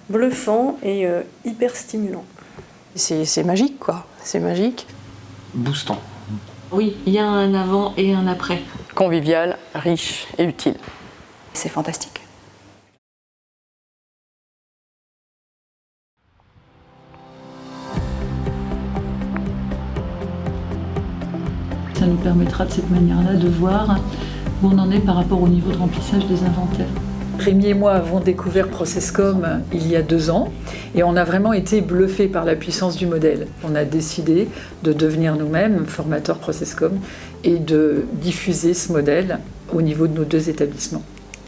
Bluffant et hyper stimulant. C'est magique, quoi. C'est magique. Boostant. Oui, il y a un avant et un après. Convivial, riche et utile. C'est fantastique. Ça nous permettra de cette manière-là de voir où on en est par rapport au niveau de remplissage des inventaires. Rémi et moi avons découvert Processcom il y a 2 ans et on a vraiment été bluffés par la puissance du modèle. On a décidé de devenir nous-mêmes formateurs Processcom et de diffuser ce modèle au niveau de nos 2 établissements.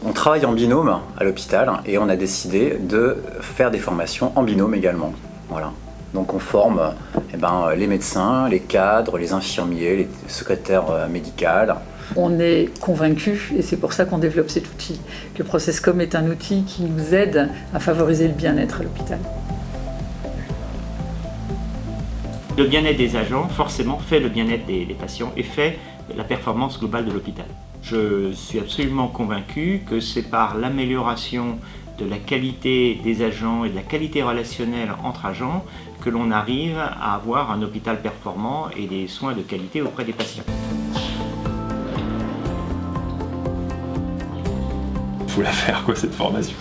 On travaille en binôme à l'hôpital et on a décidé de faire des formations en binôme également. Voilà. Donc on forme les médecins, les cadres, les infirmiers, les secrétaires médicales. On est convaincus, et c'est pour ça qu'on développe cet outil, que Processcom est un outil qui nous aide à favoriser le bien-être à l'hôpital. Le bien-être des agents, forcément, fait le bien-être des patients et fait la performance globale de l'hôpital. Je suis absolument convaincu que c'est par l'amélioration de la qualité des agents et de la qualité relationnelle entre agents que l'on arrive à avoir un hôpital performant et des soins de qualité auprès des patients. Il faut la faire, quoi, cette formation.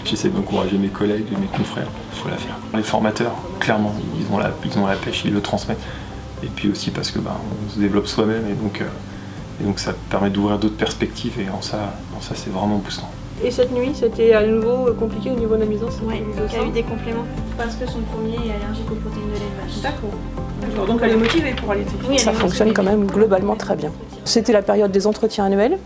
J'essaie d'encourager mes collègues et mes confrères. Il faut la faire. Les formateurs, clairement, ils ont la pêche, ils le transmettent. Et puis aussi parce que on se développe soi-même et donc ça permet d'ouvrir d'autres perspectives et en ça c'est vraiment boostant. Et cette nuit, c'était à nouveau compliqué au niveau de la mise en scène? Oui, il y a eu des compléments parce que son premier est allergique aux protéines de lait de vache. D'accord. Donc elle est motivée pour aller téter. Oui, ça fonctionne quand même globalement très bien. C'était la période des entretiens annuels.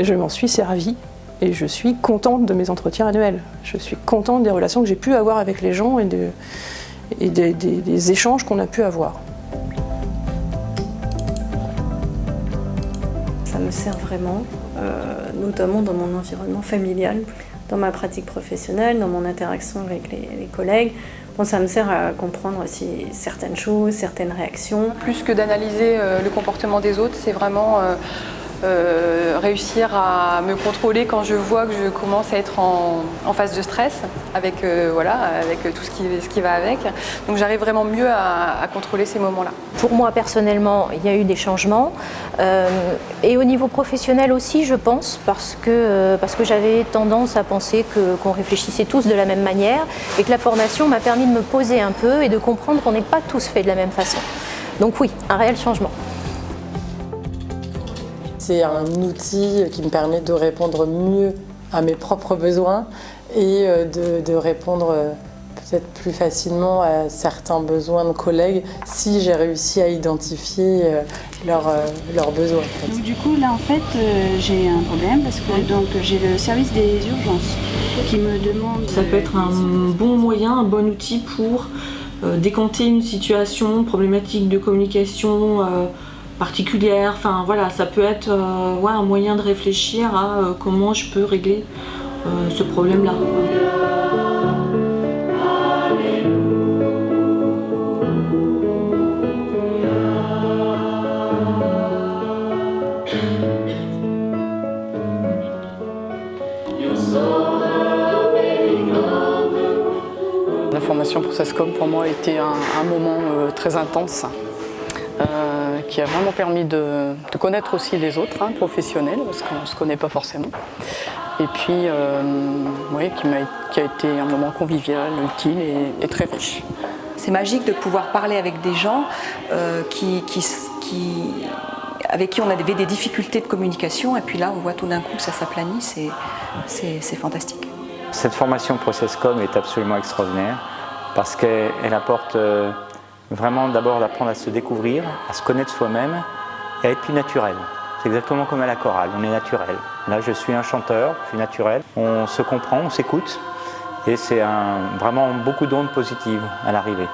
Je m'en suis servie et je suis contente de mes entretiens annuels. Je suis contente des relations que j'ai pu avoir avec les gens et des échanges qu'on a pu avoir. Ça me sert vraiment, notamment dans mon environnement familial, dans ma pratique professionnelle, dans mon interaction avec les collègues. Bon, ça me sert à comprendre aussi certaines choses, certaines réactions. Plus que d'analyser le comportement des autres, c'est vraiment réussir à me contrôler quand je vois que je commence à être en phase de stress avec tout ce qui va avec. Donc j'arrive vraiment mieux à contrôler ces moments-là. Pour moi personnellement, il y a eu des changements et au niveau professionnel aussi, je pense, parce que j'avais tendance à penser qu'on réfléchissait tous de la même manière et que la formation m'a permis de me poser un peu et de comprendre qu'on n'est pas tous faits de la même façon. Donc oui, un réel changement. C'est un outil qui me permet de répondre mieux à mes propres besoins et de répondre peut-être plus facilement à certains besoins de collègues si j'ai réussi à identifier leurs besoins. Donc du coup là en fait j'ai un problème parce que j'ai le service des urgences qui me demande... Ça peut être un bon moyen, un bon outil pour décanter une situation problématique de communication particulière. Enfin voilà, ça peut être un moyen de réfléchir à comment je peux régler ce problème-là. La formation Processcom pour moi a été un moment très intense qui a vraiment permis de connaître aussi les autres professionnels parce qu'on ne se connaît pas forcément. Et puis qui a été un moment convivial, utile et très riche. C'est magique de pouvoir parler avec des gens avec qui on avait des difficultés de communication et puis là on voit tout d'un coup que ça s'aplanit, c'est fantastique. Cette formation Processcom est absolument extraordinaire parce qu'elle apporte vraiment d'abord d'apprendre à se découvrir, à se connaître soi-même et à être plus naturel. C'est exactement comme à la chorale, on est naturel. Là je suis un chanteur, je suis naturel, on se comprend, on s'écoute et c'est vraiment beaucoup d'ondes positives à l'arrivée.